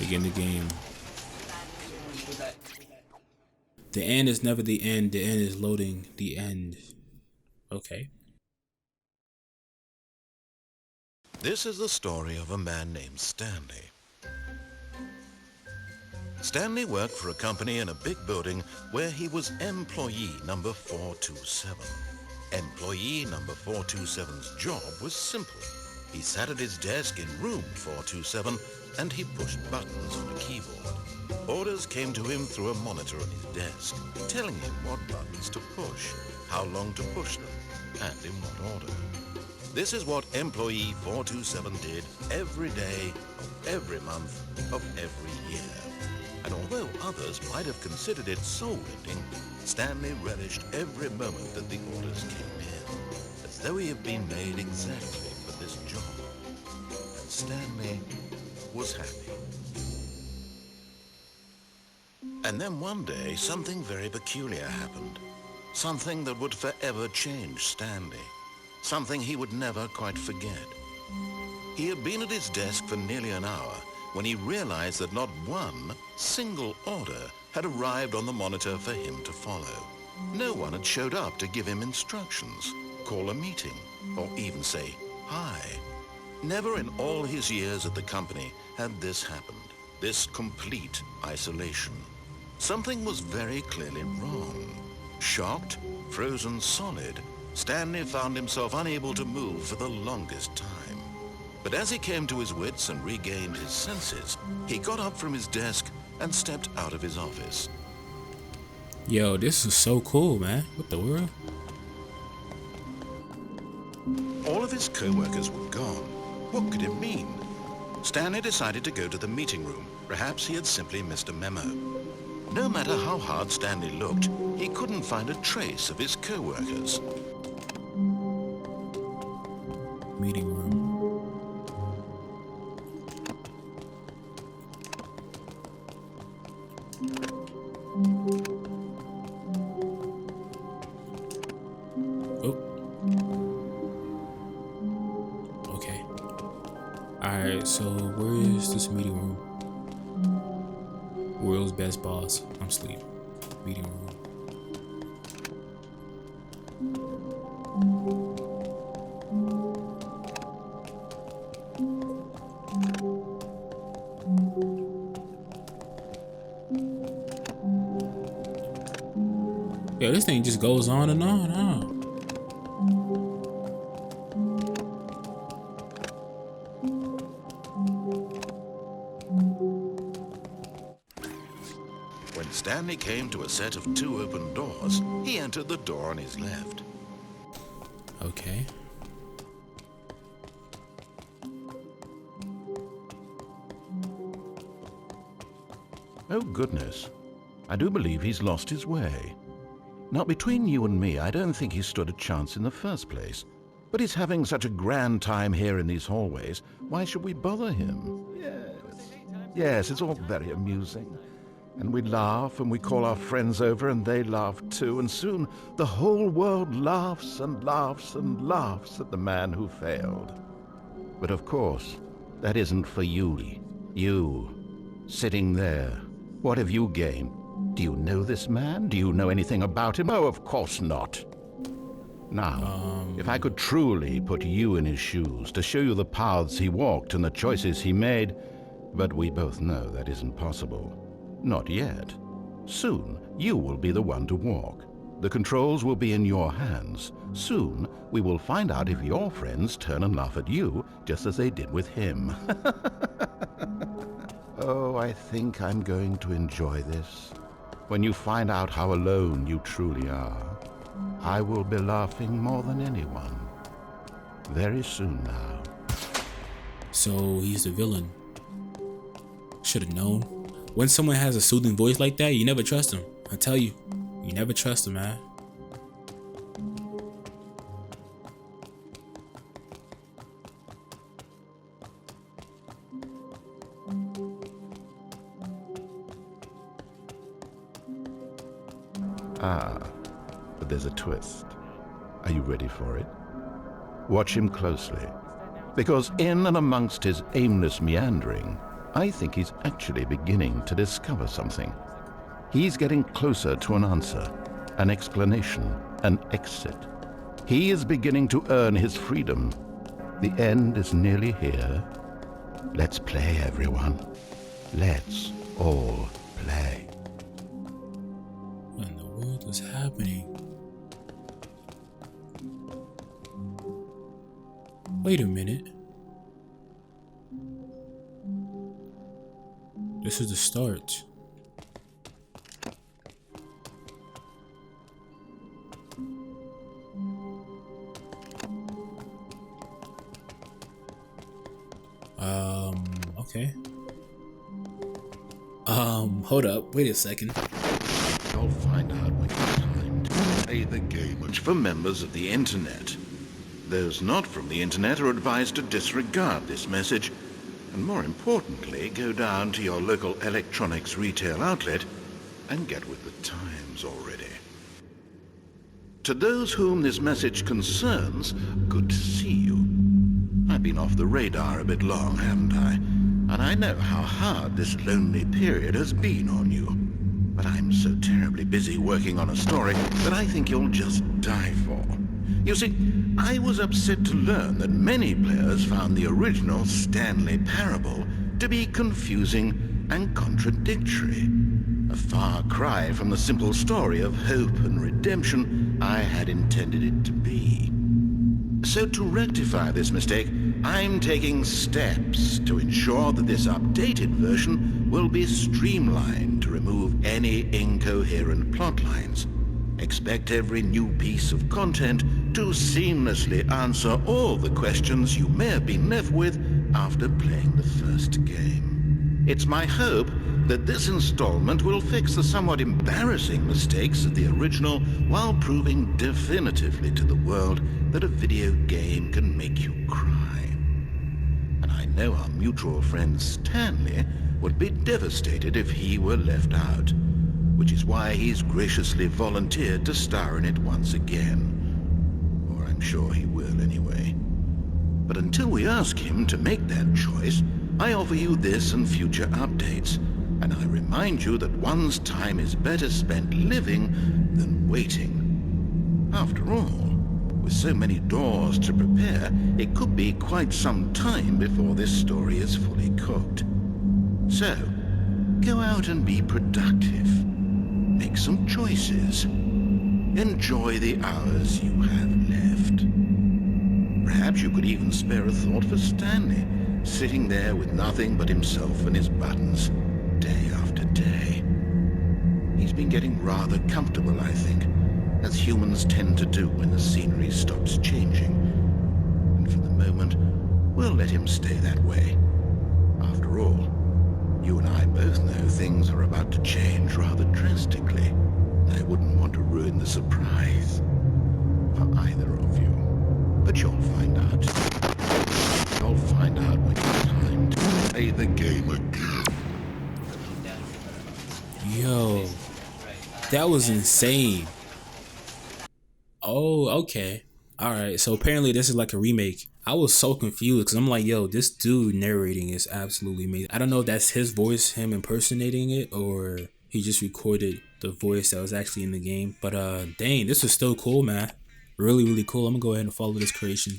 Begin the game. The end is never the end. The end is loading the end. Okay. This is the story of a man named Stanley. Stanley worked for a company in a big building where he was employee number 427. Employee number 427's job was simple. He sat at his desk in room 427 and he pushed buttons on a keyboard. Orders came to him through a monitor on his desk, telling him what buttons to push, how long to push them, and in what order. This is what employee 427 did every day of every month of every year. And although others might have considered it soul-rending, Stanley relished every moment that the orders came in, as though he had been made exactly for this job. And Stanley was happy. And then one day, something very peculiar happened. Something that would forever change Stanley. Something he would never quite forget. He had been at his desk for nearly an hour when he realized that not one single order had arrived on the monitor for him to follow. No one had showed up to give him instructions, call a meeting, or even say hi. Never in all his years at the company had this happened, this complete isolation. Something was very clearly wrong. Shocked, frozen solid, Stanley found himself unable to move for the longest time. But as he came to his wits and regained his senses, he got up from his desk and stepped out of his office. Yo, this is so cool, man. What the world? All of his co-workers were gone. What could it mean? Stanley decided to go to the meeting room. Perhaps he had simply missed a memo. No matter how hard Stanley looked, he couldn't find a trace of his co-workers. Meeting room. Oh. Okay. Alright, so where is this meeting room? World's best boss. I'm asleep. Meeting room. Yo, this thing just goes on and on, huh? When Stanley came to a set of 2 open doors, he entered the door on his left. Okay. Oh, goodness. I do believe he's lost his way. Now, between you and me, I don't think he stood a chance in the first place. But he's having such a grand time here in these hallways. Why should we bother him? Yes, it's all very amusing. And we laugh, and we call our friends over, and they laugh too, and soon the whole world laughs and laughs and laughs at the man who failed. But of course, that isn't for you. You, sitting there. What have you gained? Do you know this man? Do you know anything about him? Oh, of course not. Now, if I could truly put you in his shoes to show you the paths he walked and the choices he made, but we both know that isn't possible. Not yet. Soon, you will be the one to walk. The controls will be in your hands. Soon, we will find out if your friends turn and laugh at you, just as they did with him. Oh, I think I'm going to enjoy this. When you find out how alone you truly are, I will be laughing more than anyone. Very soon now. So he's the villain. Should have known. When someone has a soothing voice like that, you never trust them. I tell you, you never trust them, man. But there's a twist. Are you ready for it? Watch him closely, because in and amongst his aimless meandering, I think he's actually beginning to discover something. He's getting closer to an answer, an explanation, an exit. He is beginning to earn his freedom. The end is nearly here. Let's play, everyone. Let's all play. What in the world is happening? Wait a minute. This is the start. Okay. Hold up. Wait a second. You'll find out when it's time to play the game. Which for members of the internet. Those not from the internet are advised to disregard this message, and more importantly, go down to your local electronics retail outlet and get with the times already. To those whom this message concerns, good to see you. I've been off the radar a bit long, haven't I? And I know how hard this lonely period has been on you. But I'm so terribly busy working on a story that I think you'll just die for. You see, I was upset to learn that many players found the original Stanley parable to be confusing and contradictory. A far cry from the simple story of hope and redemption I had intended it to be. So to rectify this mistake, I'm taking steps to ensure that this updated version will be streamlined to remove any incoherent plot lines. Expect every new piece of content to seamlessly answer all the questions you may have been left with after playing the first game. It's my hope that this installment will fix the somewhat embarrassing mistakes of the original while proving definitively to the world that a video game can make you cry. And I know our mutual friend Stanley would be devastated if he were left out, which is why he's graciously volunteered to star in it once again. Or I'm sure he will anyway. But until we ask him to make that choice, I offer you this and future updates, and I remind you that one's time is better spent living than waiting. After all, with so many doors to prepare, it could be quite some time before this story is fully cooked. So, go out and be productive. Make some choices. Enjoy the hours you have left. Perhaps you could even spare a thought for Stanley, sitting there with nothing but himself and his buttons, day after day. He's been getting rather comfortable, I think, as humans tend to do when the scenery stops changing. And for the moment, we'll let him stay that way. After all, you and I both know things are about to change rather drastically. I wouldn't want to ruin the surprise for either of you. But you'll find out. You'll find out when it's time to play the game again. Yo, that was insane. Oh, okay. Alright, so apparently this is like a remake. I was so confused because I'm like, yo, this dude narrating is absolutely amazing. I don't know if that's his voice, him impersonating it, or he just recorded the voice that was actually in the game. But dang, this is still cool, man. Really, really cool. I'm gonna go ahead and follow this creation.